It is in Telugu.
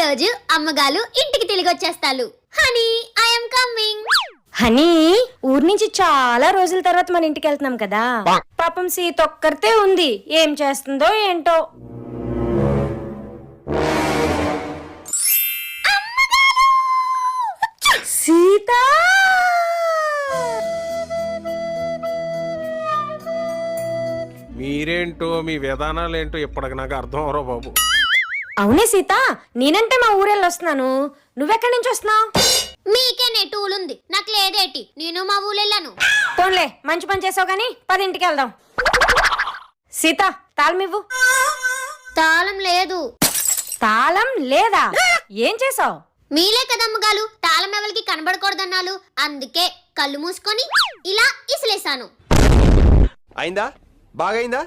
రోజు అమ్మగారు ఇంటికి తిరిగి వచ్చేస్తాలు. Honey I'm coming. హనీ ఊరి నుంచి చాలా రోజుల తర్వాత మన ఇంటికి వెళ్తున్నాం కదా. పాపం సీత ఒక్కరితే ఉంది, ఏం చేస్తుందో ఏంటో. సీత మీరేంటో మీ విధానాలేంటో ఇప్పటికి నాకు అర్థం అవరో బాబు. అవునే సీత, నేనంటే మా ఊరెళ్ళి వస్తున్నాను, నువ్వెక్కడి నుంచి వస్తున్నావు? మీకేనే టూల్ ఉంది, నాకు లేదేటి. నేను మా ఊళ్ళెళ్ళాను. పోన్లే, మంచి పని చేసావు గానీ 10 ఇంటికి వెళ్దాం. సీత తాళమివ్వు. తాళం లేదు. తాళం లేదా? ఏం చేసావు? మీలే కదమ్మగారు తాళం ఎవరికి కనబడకూడదన్నాలు, అందుకే కళ్ళు మూసుకొని ఇలా ఇసిలేసాను. అయిందా? బాగైందా?